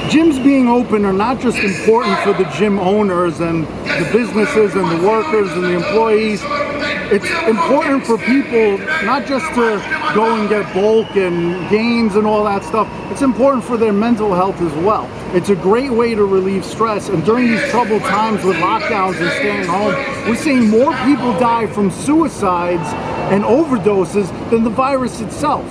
gyms being open are not just important for the gym owners and the businesses and the workers and the employees. It's important for people not just to go and get bulk and gains and all that stuff. It's important for their mental health as well. It's a great way to relieve stress, and during these troubled times with lockdowns and staying home, we're seeing more people die from suicides and overdoses than the virus itself.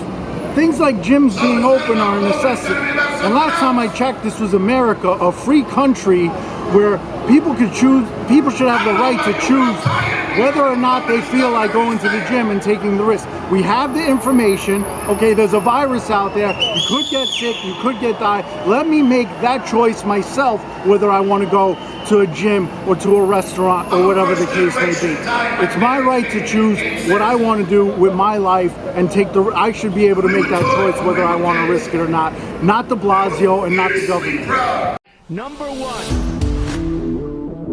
Things like gyms being open are a necessity. And last time I checked, this was America, a free country where people could choose, people should have the right to choose whether or not they feel like going to the gym and taking the risk. We have the information. Okay, there's a virus out there. You could get sick, you could die. Let me make that choice myself, whether I want to go to a gym or to a restaurant or whatever the case may be. It's my right to choose what I want to do with my life and I should be able to make that choice whether I want to risk it or not. Not de Blasio and not the government. Number one.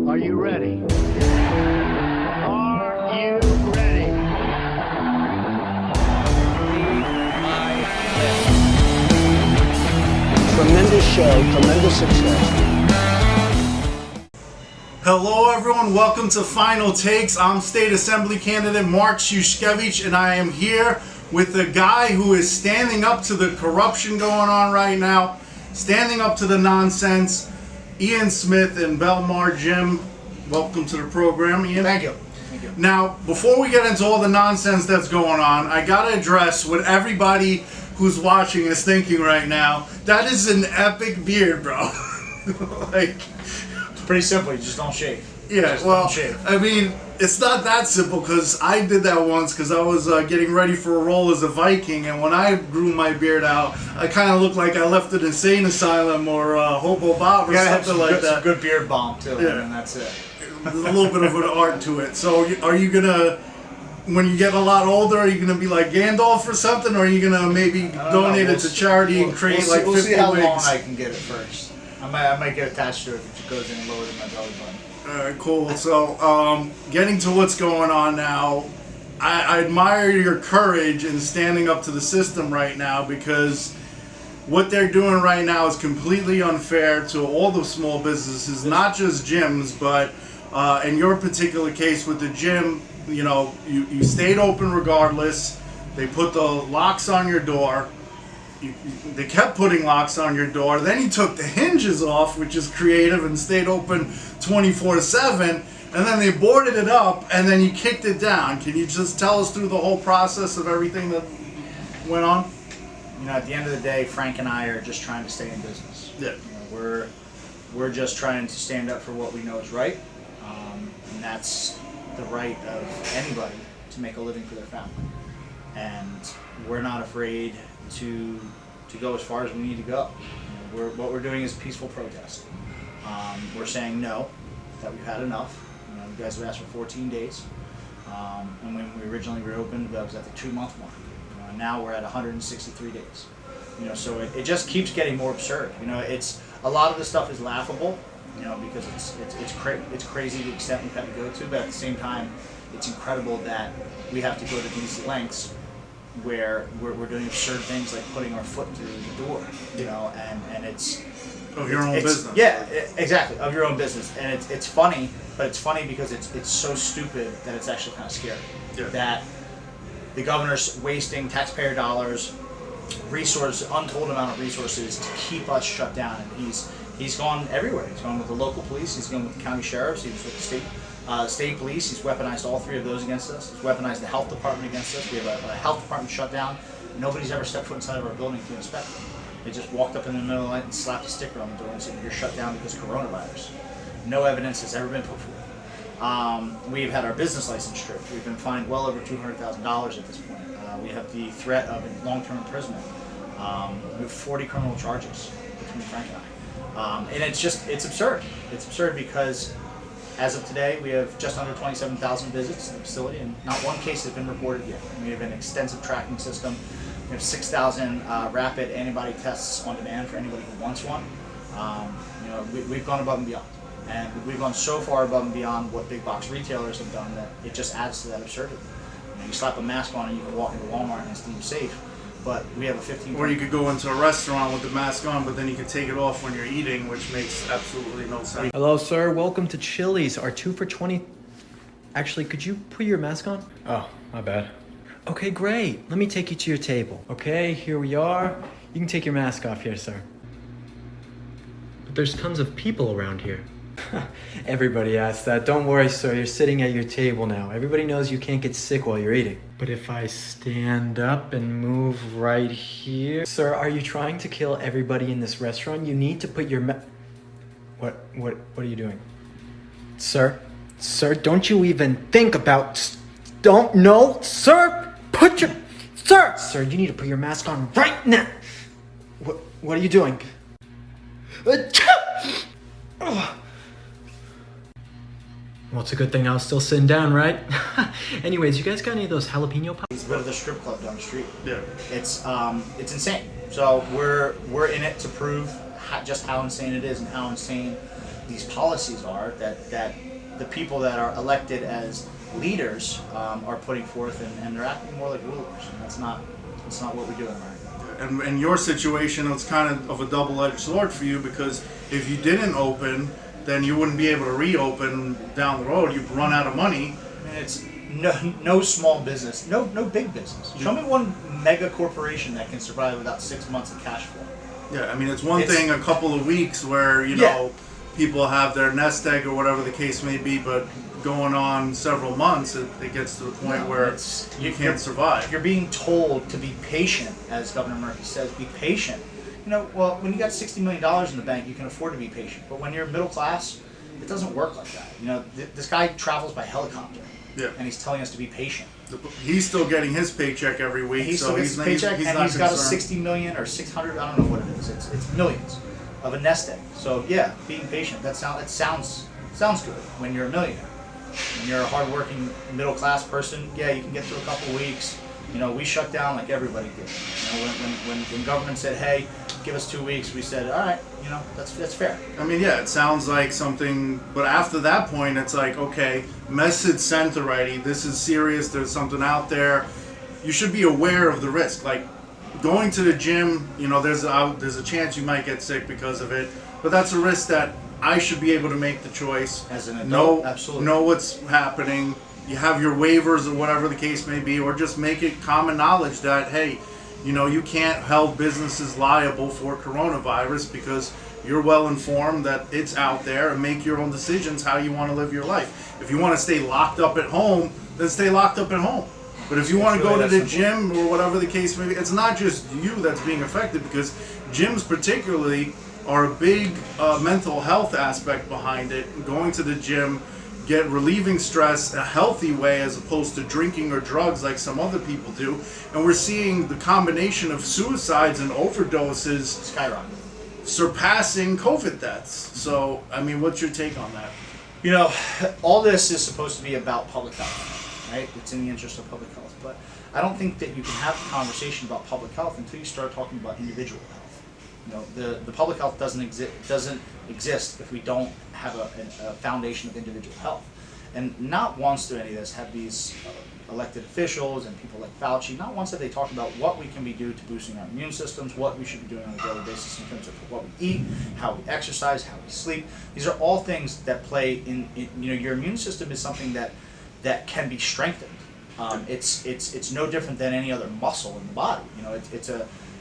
Are you ready? Are you ready? Tremendous show, tremendous success. Hello everyone, welcome to Final Takes. I'm State Assembly candidate Mark Szuszkiewicz, and I am here with the guy who is standing up to the corruption going on right now, standing up to the nonsense, Ian Smith in Belmar Gym. Welcome to the program, Ian. Thank you. Thank you. Now, before we get into all the nonsense that's going on, I gotta address what everybody who's watching is thinking right now. That is an epic beard, bro. Like, It's pretty simple. You just don't shave. yeah, well, I mean, it's not that simple, because I did that once because I was getting ready for a role as a Viking, and when I grew my beard out, I kind of looked like I left an insane asylum or Hobo Bob or something like that. Some good beard balm too, Yeah. and that's it. There's a little bit of an art to it. So are you gonna, when you get a lot older, are you gonna be like Gandalf or something, or are you gonna maybe donate it to charity and create like 50 We'll see how wigs? long I can get it first. I might get attached to it if it goes in lower than my belly button. Alright, cool. So, getting to what's going on now, I admire your courage in standing up to the system right now, because what they're doing right now is completely unfair to all the small businesses, not just gyms, but in your particular case with the gym, you know, you stayed open regardless. They put the locks on your door. They kept putting locks on your door. Then you took the hinges off, which is creative, and stayed open 24/7. And then they boarded it up, and then you kicked it down. Can you just tell us through the whole process of everything that went on? You know, at the end of the day, Frank and I are just trying to stay in business. Yeah. You know, we're just trying to stand up for what we know is right, and that's the right of anybody to make a living for their family. And we're not afraid to go as far as we need to go. You know, what we're doing is peaceful protest. We're saying no, that we've had enough. You know, you guys have asked for 14 days, and when we originally reopened, that was at the 2-month mark. And now we're at 163 days. You know, so it just keeps getting more absurd. You know, it's a lot of the stuff is laughable. You know, because it's crazy the extent we've had to go to, but at the same time, it's incredible that we have to go to these lengths where we're doing absurd things like putting our foot through the door, you know, and it's Of your own business. Yeah, exactly, of your own business, and it's funny, but it's funny because it's so stupid that it's actually kind of scary. Yeah. That the governor's wasting taxpayer dollars, untold amount of resources to keep us shut down, and he's gone everywhere. He's gone with the local police, he's gone with the county sheriffs, he was with the state police. He's weaponized all three of those against us. He's weaponized the health department against us. We have a health department shut down. Nobody's ever stepped foot inside of our building to inspect them. They just walked up in the middle of the night and slapped a sticker on the door and said, "You're shut down because of coronavirus." No evidence has ever been put forward. We've had our business license stripped. We've been fined well over $200,000 at this point. We have the threat of long-term imprisonment. We have 40 criminal charges between Frank and I. And it's absurd. It's absurd because as of today, we have just under 27,000 visits to the facility, and not one case has been reported yet. We have an extensive tracking system. We have 6,000 rapid antibody tests on demand for anybody who wants one. You know, we've gone above and beyond, and we've gone so far above and beyond what big box retailers have done that it just adds to that absurdity. You know, you slap a mask on and you can walk into Walmart and it's deemed safe. but we have a 15. Or you could go into a restaurant with the mask on, but then you could take it off when you're eating, which makes absolutely no sense. Hello, sir. Welcome to Chili's. Our 2 for $20. Actually, could you put your mask on? Oh, my bad. Okay, great. Let me take you to your table. Okay, here we are. You can take your mask off here, sir. But there's tons of people around here. Everybody asks that. Don't worry, sir. You're sitting at your table now. Everybody knows you can't get sick while you're eating. But if I stand up and move right here... Sir, are you trying to kill everybody in this restaurant? You need to put your What are you doing? Sir, don't you even think about... Don't know, sir? Put your... Sir, you need to put your mask on right now. What are you doing? Well, it's a good thing I was still sitting down, right? Anyways, you guys got any of those jalapeno pops? It's a bit of the strip club down the street. Yeah. It's insane. So we're in it to prove just how insane it is and how insane these policies are that the people that are elected as leaders are putting forth, and they're acting more like rulers. And that's not what we're doing, right? And in your situation, it's kind of a double-edged sword for you, because if you didn't open, then you wouldn't be able to reopen down the road. You'd run out of money. And it's no small business, no big business. Show me one mega corporation that can survive without 6 months of cash flow. Yeah, I mean, it's one thing a couple of weeks where, you know, people have their nest egg or whatever the case may be, but going on several months, it gets to the point where you can't survive. You're being told to be patient, as Governor Murphy says, be patient. You know, well, when you got $60 million in the bank, you can afford to be patient. But when you're middle class, it doesn't work like that. You know, this guy travels by helicopter, and he's telling us to be patient. He's still getting his paycheck every week, He still gets his paycheck, and he's got a 60 million or 600. I don't know what it is. It's millions of a nest egg. So yeah, being patient. That sounds good when you're a millionaire. When you're a hardworking middle class person, yeah, you can get through a couple of weeks. You know, we shut down like everybody did. You know, when government said, "Hey, give us 2 weeks," we said, "All right, you know, that's fair." I mean, yeah, it sounds like something, but after that point, it's like, okay, message sent already. This is serious. There's something out there. You should be aware of the risk. Like going to the gym, you know, there's a chance you might get sick because of it, but that's a risk that I should be able to make the choice. As an adult, absolutely. Know what's happening. You have your waivers or whatever the case may be, or just make it common knowledge that, hey, you know, you can't hold businesses liable for coronavirus because you're well informed that it's out there, and make your own decisions how you want to live your life. If you want to stay locked up at home, then stay locked up at home. But if you want to go to the gym or whatever the case may be, it's not just you that's being affected, because gyms particularly are a big mental health aspect behind it. Going to the gym, relieving stress a healthy way as opposed to drinking or drugs like some other people do. And we're seeing the combination of suicides and overdoses Skyrocket. surpassing COVID deaths. So, I mean, what's your take on that? You know, all this is supposed to be about public health, right? It's in the interest of public health. But I don't think that you can have a conversation about public health until you start talking about individual health. You know, the public health doesn't exist if we don't have a foundation of individual health. And not once do any of this have these elected officials and people like Fauci, not once have they talked about what we can do to boosting our immune systems, what we should be doing on a daily basis in terms of what we eat, how we exercise, how we sleep. These are all things that play in you know, your immune system is something that can be strengthened. It's no different than any other muscle in the body. You know,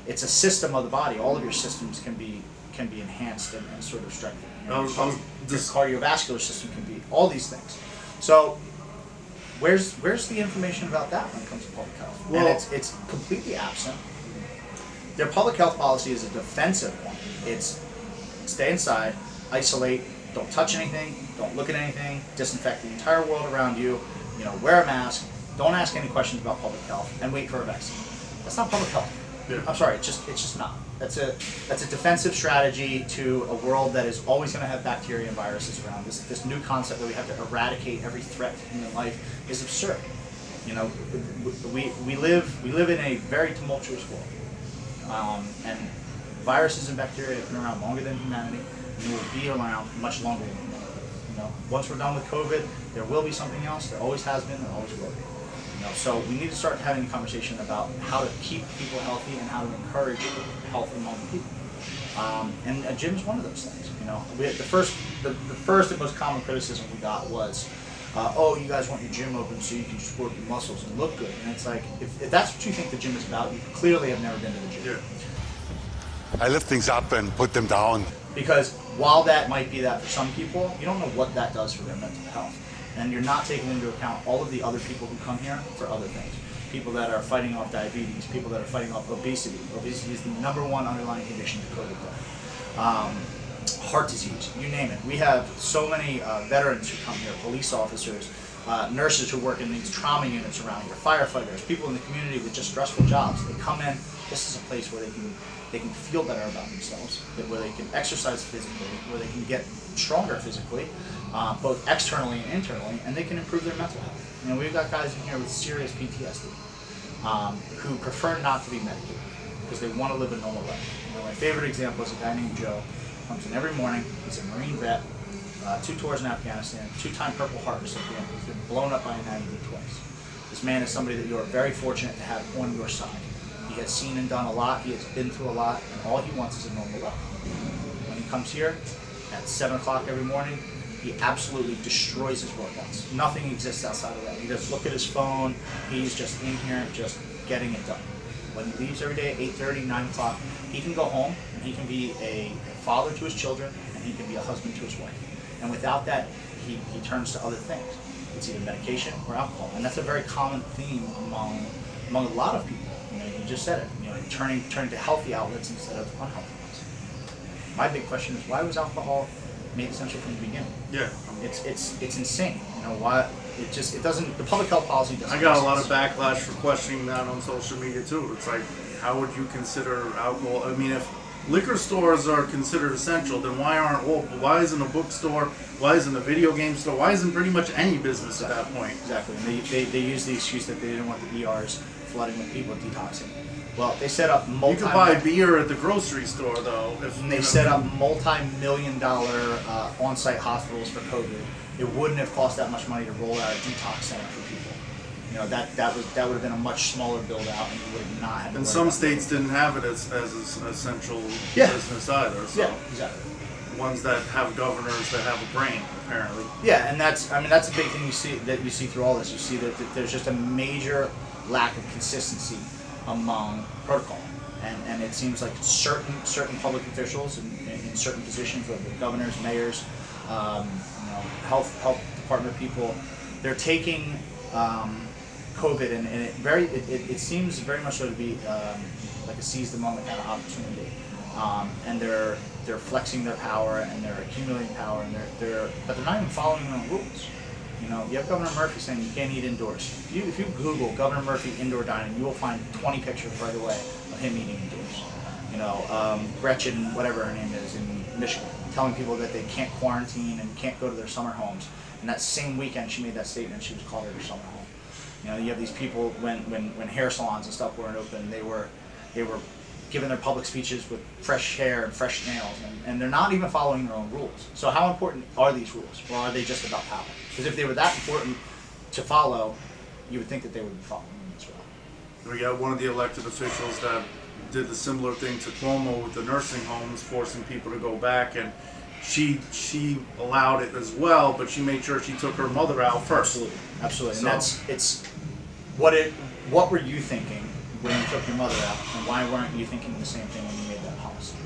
it's a system of the body. All of your systems can be enhanced and sort of strengthened. You know, your cardiovascular system can be all these things. So where's the information about that when it comes to public health? Well, and it's completely absent. Their public health policy is a defensive one. It's stay inside, isolate, don't touch anything, don't look at anything, disinfect the entire world around you. You know, wear a mask, don't ask any questions about public health, and wait for a vaccine. That's not public health. Yeah. I'm sorry, it's just not. That's a defensive strategy to a world that is always going to have bacteria and viruses around. This new concept that we have to eradicate every threat to human life is absurd. You know, we live in a very tumultuous world, and viruses and bacteria have been around longer than humanity, and will be around much longer than humanity. You know, once we're done with COVID, there will be something else. There always has been. There always will be. You So we need to start having a conversation about how to keep people healthy and how to encourage health among people. And a gym's one of those things. The first and most common criticism we got was, oh, you guys want your gym open so you can just work your muscles and look good. And it's like, if that's what you think the gym is about, you clearly have never been to the gym. I lift things up and put them down. Because while that might be that for some people, you don't know what that does for their mental health. And you're not taking into account all of the other people who come here for other things. People that are fighting off diabetes, people that are fighting off obesity. Obesity is the #1 underlying condition to COVID death. Heart disease, you name it. We have so many veterans who come here, police officers, nurses who work in these trauma units around here, firefighters, people in the community with just stressful jobs. They come in, this is a place where they can feel better about themselves, where they can exercise physically, where they can get stronger physically, both externally and internally, and they can improve their mental health. We've got guys in here with serious PTSD who prefer not to be medicated because they want to live a normal life. My favorite example is a guy named Joe. Comes in every morning. He's a Marine vet, 2 tours in Afghanistan, 2-time Purple Heart recipient. He's been blown up by an IED twice. This man is somebody that you are very fortunate to have on your side. He has seen and done a lot. He has been through a lot, and all he wants is a normal life. When he comes here at 7 o'clock every morning, he absolutely destroys his workouts. Nothing exists outside of that. He doesn't look at his phone. He's just in here, just getting it done. When he leaves every day at 8:30, 9 o'clock, he can go home and he can be a father to his children and he can be a husband to his wife. And without that, he turns to other things. It's either medication or alcohol. And that's a very common theme among a lot of people. You just said it, turning to healthy outlets instead of unhealthy ones. My big question is, why was alcohol made essential from the beginning? Yeah. It's insane. Why it doesn't, the public health policy doesn't. I got a lot of backlash for questioning that on social media too. It's like, how would you consider alcohol? I mean, if liquor stores are considered essential, then why isn't a bookstore, why isn't a video game store, why isn't pretty much any business at that point? Exactly. And they use the excuse that they didn't want the ERs flooding with people detoxing. Well, they set up You could buy beer at the grocery store though. And they set up multi-million-dollar on-site hospitals for COVID. It wouldn't have cost that much money to roll out a detox center for people. That would have been a much smaller build out, and you would have not had. And some states didn't have it as an essential business either. So. Yeah, exactly. Ones that have governors that have a brain, apparently. Yeah, and that's a big thing you see through all this. You see that there's just a major lack of consistency among protocol, and it seems like certain public officials in certain positions, whether governors, mayors, health department people, they're taking COVID and it seems very much so to be like a seize the moment kind of opportunity, and they're flexing their power and they're accumulating power and but they're not even following their own rules. You have Governor Murphy saying you can't eat indoors. If you Google Governor Murphy indoor dining, you will find 20 pictures right away of him eating indoors. Gretchen, whatever her name is, in Michigan, telling people that they can't quarantine and can't go to their summer homes. And that same weekend she made that statement, she was called her summer home. You have these people when hair salons and stuff weren't open, they were giving their public speeches with fresh hair and fresh nails, and they're not even following their own rules. So how important are these rules, or are they just about power? Because if they were that important to follow, you would think that they would be following them as well. We got one of the elected officials that did the similar thing to Cuomo with the nursing homes, forcing people to go back, and she allowed it as well, but she made sure she took her mother out first. Absolutely. So, And what were you thinking when you took your mother out, and why weren't you thinking the same thing when you made that policy?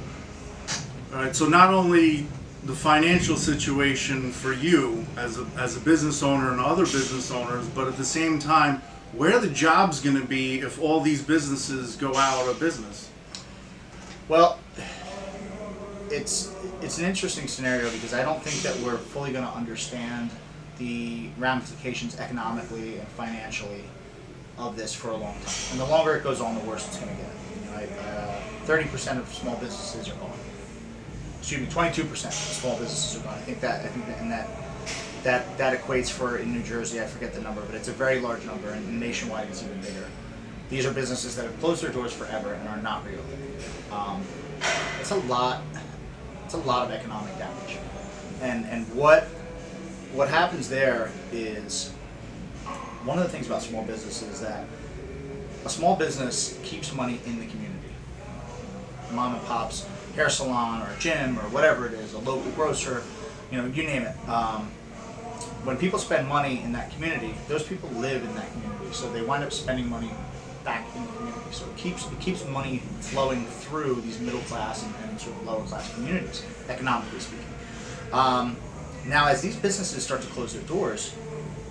all right, so not only the financial situation for you as a business owner and other business owners, but at the same time, where are the jobs going to be if all these businesses go out of business? Well, it's an interesting scenario because I don't think that we're fully going to understand the ramifications economically and financially of this for a long time. And the longer it goes on, the worse it's going to get. 30% of small businesses are gone. Excuse me, 22% of small businesses are gone. I think that equates for, in New Jersey, I forget the number, but it's a very large number, and nationwide it's even bigger. These are businesses that have closed their doors forever and are not reopening. It's a lot of economic damage. And what happens there is one of the things about small business is that a small business keeps money in the community. Mom and pop's hair salon or a gym or whatever it is, a local grocer, you name it. When people spend money in that community, those people live in that community, so they wind up spending money back in the community. So it keeps money flowing through these middle class and sort of lower class communities, economically speaking. Now, as these businesses start to close their doors,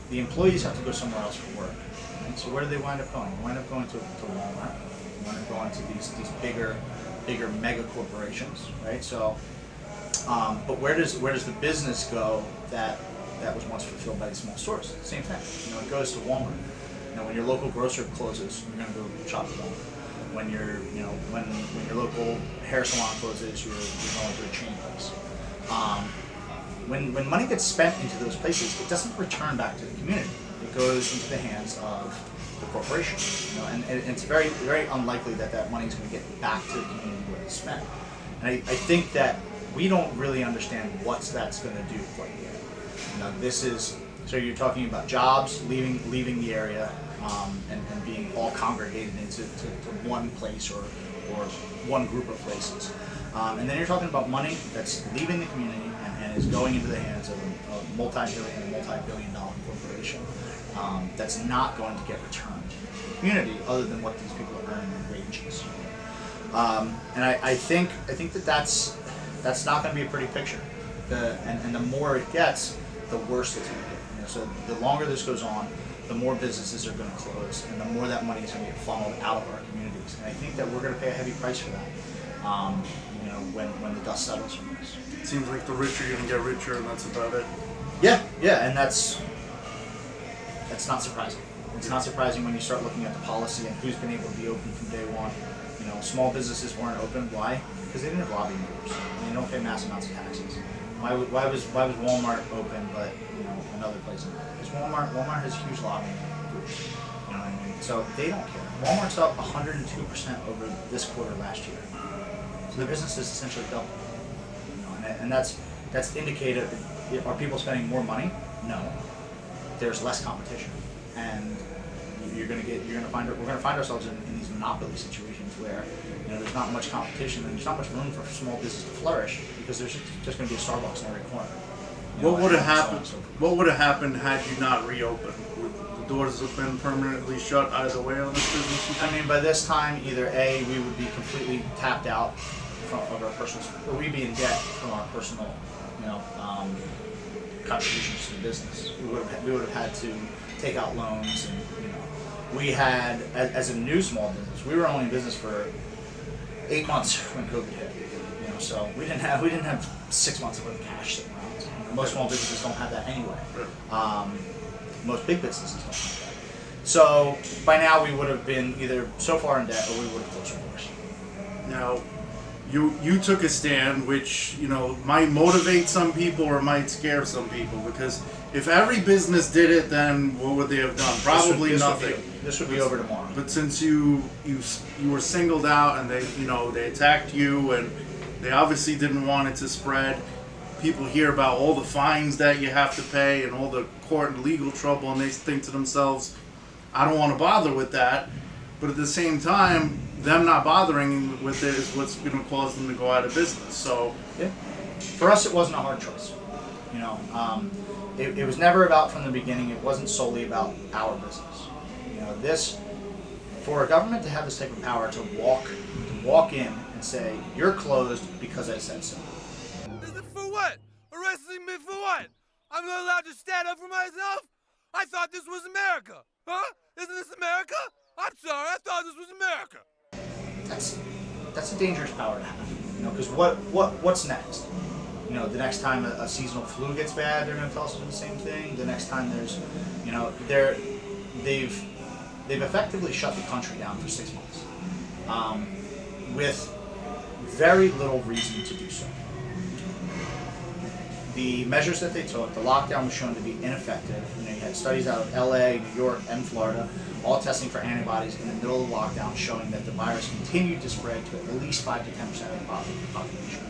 the employees have to go somewhere else for work. Right? So where do they wind up going? They wind up going to Walmart. They wind up going to these bigger mega corporations, right? So, but where does the business go that was once fulfilled by these small stores? Same thing. It goes to Walmart. When your local grocer closes, you're going to go shop at Walmart. When when your local hair salon closes, you're going to a chain place. When money gets spent into those places, it doesn't return back to the community. It goes into the hands of the corporation. And it's very, very unlikely that money is going to get back to the community where it's spent. And I think that we don't really understand what that's going to do quite yet. So you're talking about jobs leaving the area and being all congregated into one place or one group of places. And then you're talking about money that's leaving the community and is going into the hands of a multi-billion dollar corporation that's not going to get returned to the community other than what these people are earning in wages. And I think that's not going to be a pretty picture. And the more it gets, the worse it's going to get. So the longer this goes on, the more businesses are going to close, and the more that money is going to get funneled out of our communities. And I think that we're going to pay a heavy price for that. When the dust settles from this. It seems like the rich are going to get richer, and that's about it. Yeah, and that's not surprising. It's not surprising when you start looking at the policy and who's been able to be open from day one. Small businesses weren't open. Why? Because they didn't have lobbying groups. They don't pay massive amounts of taxes. Why was Walmart open, but another place? Because Walmart has huge lobbying groups. You know what I mean? So they don't care. Walmart's up 102% over this quarter last year. So the business is essentially doubled. And that's indicated. Are people spending more money? No. There's less competition, and we're going to find ourselves in these monopoly situations where there's not much competition and there's not much room for small business to flourish because there's just going to be a Starbucks in every corner. What would have happened? What would have happened had you not reopened? Would the doors have been permanently shut either way on this business? I mean, by this time, either A, we would be completely tapped out of our personal, or we'd be in debt from our personal, contributions to the business. We would have had to take out loans, and we had, as a new small business, we were only in business for 8 months when COVID hit. So we didn't have 6 months worth of cash sitting around. Most small businesses don't have that anyway. Most big businesses don't have that. So by now we would have been either so far in debt or we would have closed our doors. Now, you took a stand, which might motivate some people or might scare some people, because if every business did it, then what would they have done? Probably nothing. This would be over tomorrow. But since you were singled out and they attacked you and they obviously didn't want it to spread. People hear about all the fines that you have to pay and all the court and legal trouble, and they think to themselves, I don't want to bother with that. But at the same time, them not bothering with it is what's going to cause them to go out of business. So, yeah, for us, it wasn't a hard choice. It was never about, from the beginning, it wasn't solely about our business. For a government to have this type of power to walk in and say, you're closed because I said so. Is it for what? Arresting me for what? I'm not allowed to stand up for myself? I thought this was America. Huh? Isn't this America? I'm sorry, I thought this was America. That's a dangerous power to have. Because what's next? The next time a seasonal flu gets bad, they're going to tell us to do the same thing. The next time there's, they've effectively shut the country down for 6 months, with very little reason to do so. The measures that they took, the lockdown was shown to be ineffective. You had studies out of LA, New York, and Florida, all testing for antibodies in the middle of the lockdown, showing that the virus continued to spread to at least 5 to 10% of the population.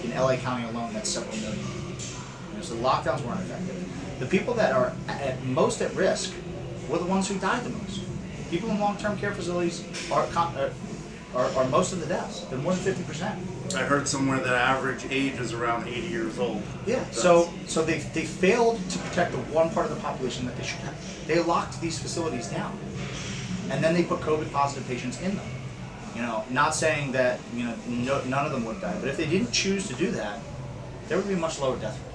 In LA County alone, that's several million. So the lockdowns weren't effective. The people that are most at risk were the ones who died the most. People in long-term care facilities are most of the deaths. They're more than 50%. I heard somewhere that average age is around 80 years old. Yeah. So they failed to protect the one part of the population that they should have. They locked these facilities down, and then they put COVID positive patients in them. You know, not saying that none of them would die, but if they didn't choose to do that, there would be a much lower death rate.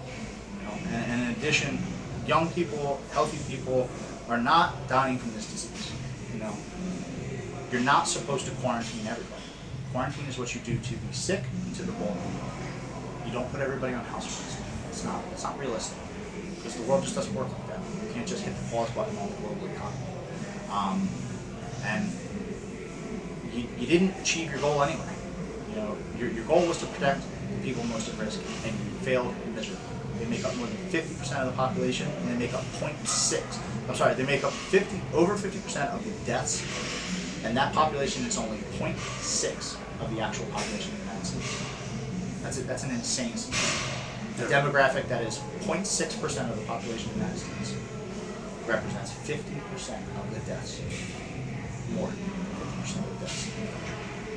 You know, and in addition, young people, healthy people, are not dying from this disease. You know, you're not supposed to quarantine everybody. Quarantine is what you do to the sick and to the vulnerable. You don't put everybody on house arrest. It's not realistic, because the world just doesn't work like that. You can't just hit the pause button on the global economy. And you didn't achieve your goal anyway. You know, your goal was to protect the people most at risk, and you failed miserably. They make up more than 50% of the population, and they make up they make up over 50% of the deaths, and that population is only 0.6 of the actual population of the United States. That's an insane statistic. A demographic that is 0.6% of the population of the United States represents 50% of the deaths. More than 50% of the deaths.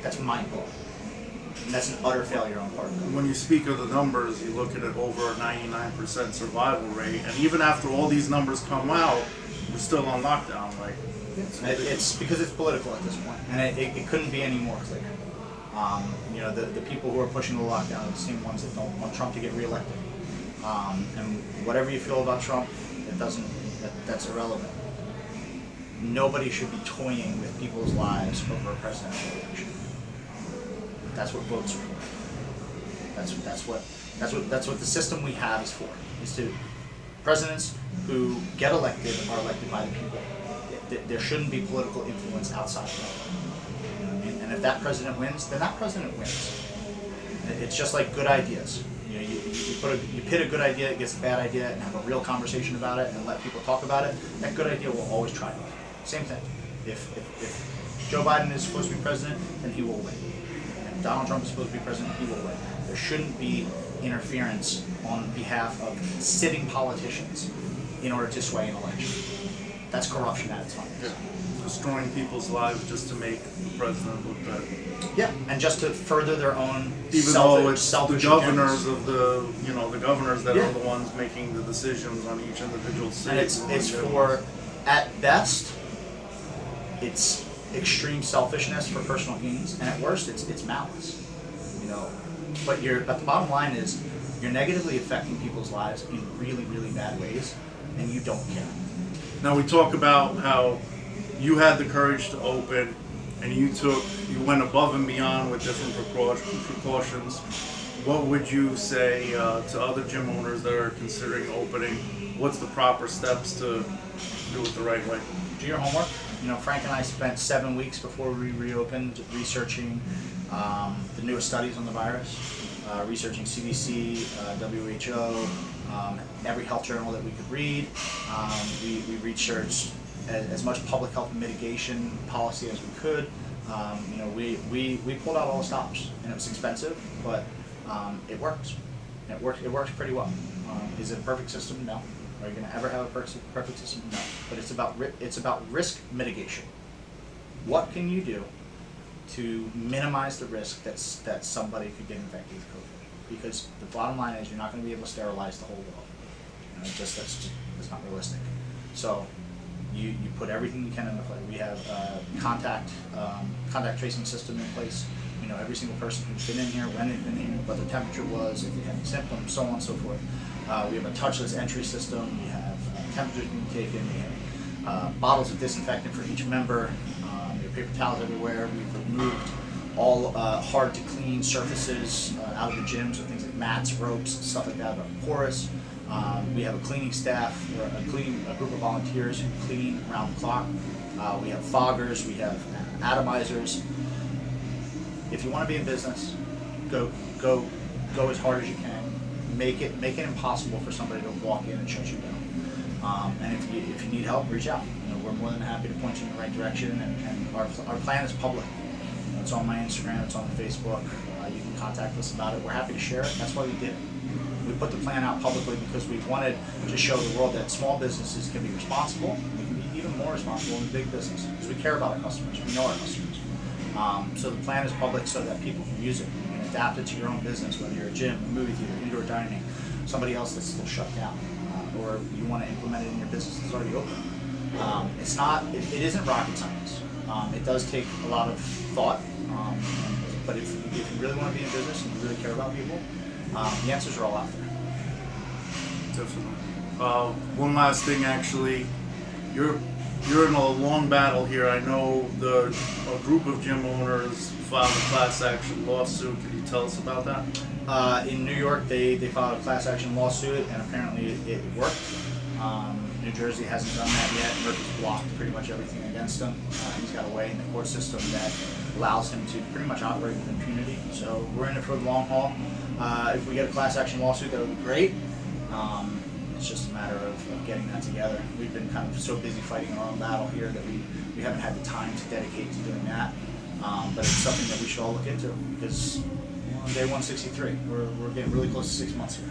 That's mind-blowing. And that's an utter failure on part of them. When you speak of the numbers, you look at it over a 99% survival rate, and even after all these numbers come out, we're still on lockdown. Like, it's because it's political at this point, and it couldn't be any more clear. You know, the people who are pushing the lockdown are the same ones that don't want Trump to get reelected. And whatever you feel about Trump, that's irrelevant. Nobody should be toying with people's lives over a presidential election. That's what votes are for. That's what the system we have is for. Is to presidents who get elected are elected by the people. There shouldn't be political influence outside of that. You know what I mean? And if that president wins, then that president wins. It's just like good ideas. You know, you pit a good idea against a bad idea and have a real conversation about it and let people talk about it. That good idea will always triumph. Same thing. If Joe Biden is supposed to be president, then he will win. If Donald Trump is supposed to be president, he will win. There shouldn't be interference on behalf of sitting politicians in order to sway an election. That's corruption at its finest. yeah, destroying people's lives just to make the president look better. Yeah, and just to further their own Even though it's the selfish governors agendas. of the governors that Yeah. are the ones making the decisions on each individual state. And it's for, at best, it's extreme selfishness for personal gains, and at worst, it's malice. You know, but the bottom line is you're negatively affecting people's lives in really, really bad ways, and you don't care. Now we talk about how you had the courage to open, and you went above and beyond with different precautions. What would you say to other gym owners that are considering opening? What's the proper steps to do it the right way? Do your homework. You know, Frank and I spent 7 weeks before we reopened researching the newest studies on the virus, researching CDC, WHO, every health journal that we could read. We researched as much public health mitigation policy as we could. You know, we pulled out all the stops, and it was expensive, but it works. It works pretty well. Is it a perfect system? No. Are you going to ever have a perfect system? No. But it's about risk mitigation. What can you do to minimize the risk that somebody could get infected with COVID? Because the bottom line is you're not going to be able to sterilize the whole world. You know, that's not realistic. So you put everything you can into play. We have a contact tracing system in place. You know, every single person who's been in here, when they've been here, what their temperature was, if they had any symptoms, so on and so forth. We have a touchless entry system. We have temperatures being taken. We have bottles of disinfectant for each member. We have paper towels everywhere. We've removed all hard to clean surfaces out of the gym, so things like mats, ropes, stuff like that are porous. We have a cleaning staff, or a group of volunteers who clean around the clock. We have foggers. We have atomizers. If you want to be in business, go as hard as you can. Make it impossible for somebody to walk in and shut you down. And if you need help, reach out. You know, we're more than happy to point you in the right direction. And our plan is public. You know, It's on my Instagram, it's on Facebook. You can contact us about it. We're happy to share it. That's why we did it. We put the plan out publicly because we wanted to show the world that small businesses can be responsible. We can be even more responsible than big business because we care about our customers. We know our customers. So the plan is public so that people can use it. You can adapt it to your own business, whether you're a gym, a movie theater, indoor dining, somebody else that's still shut down, or you want to implement it in your business that's already open. It isn't rocket science. It does take a lot of thought, but if you really want to be in business and you really care about people, the answers are all out there. Definitely. One last thing, actually, you're in a long battle here. I know a group of gym owners filed a class action lawsuit. Can you tell us about that? In New York, they filed a class action lawsuit, and apparently it worked. New Jersey hasn't done that yet. Murphy's blocked pretty much everything against him. He's got a way in the court system that allows him to pretty much operate with impunity. So we're in it for the long haul. If we get a class action lawsuit, that would be great. It's just a matter of getting that together. We've been kind of so busy fighting our own battle here that we haven't had the time to dedicate to doing that. But it's something that we should all look into because we're on day 163. We're getting really close to 6 months here.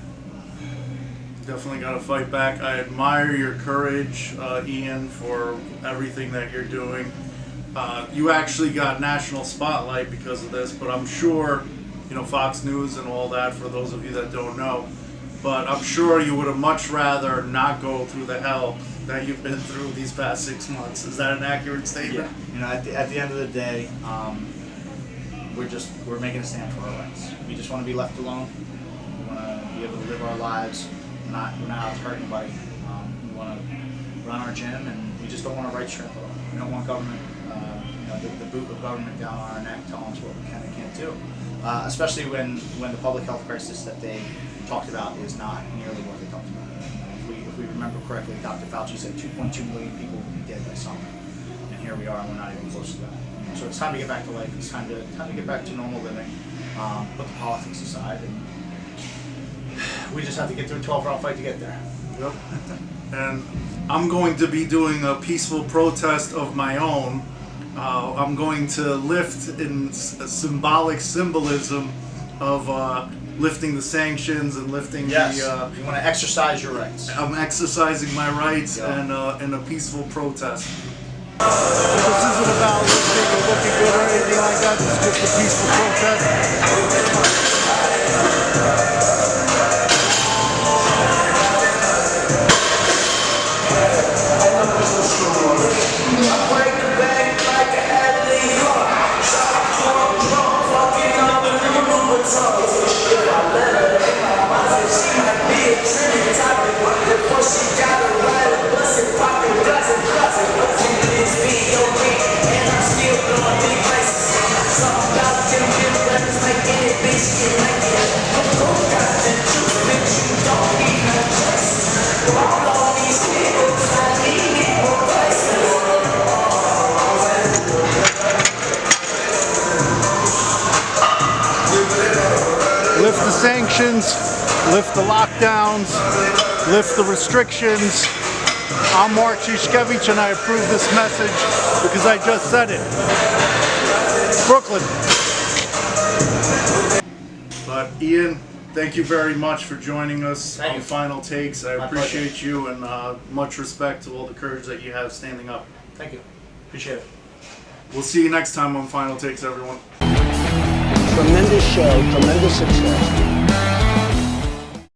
Definitely got to fight back. I admire your courage, Ian, for everything that you're doing. You actually got national spotlight because of this, but I'm sure, Fox News and all that, for those of you that don't know, but I'm sure you would have much rather not go through the hell that you've been through these past 6 months. Is that an accurate statement? Yeah. At the end of the day, we're making a stand for our rights. We just want to be left alone. We want to be able to live our lives. We're not out to hurt anybody. We want to run our gym, and we just don't want to write shrimp at all. We don't want government, the boot of government down on our neck telling us what we can and can't do. Especially when the public health crisis that they talked about is not nearly what they talked about. If we remember correctly, Dr. Fauci said 2.2 million people will be dead by summer, and here we are, and we're not even close to that. So it's time to get back to life. It's time to get back to normal living. Put the politics aside, and we just have to get through a 12-round fight to get there. Yep. And I'm going to be doing a peaceful protest of my own. I'm going to lift in a symbolic symbolism of lifting the sanctions and lifting you want to exercise your rights. I'm exercising my rights in a peaceful protest. This isn't about lifting or looking good or anything like that. It's just a peaceful protest. Lift the sanctions, lift the lockdowns, lift the restrictions. I'm Mark Szuszkiewicz, and I approve this message because I just said it. Brooklyn. But Ian, thank you very much for joining us Thank on you. Final Takes. I My appreciate pleasure. you, and much respect to all the courage that you have standing up. Thank you. Appreciate it. We'll see you next time on Final Takes, everyone. Tremendous show, tremendous success.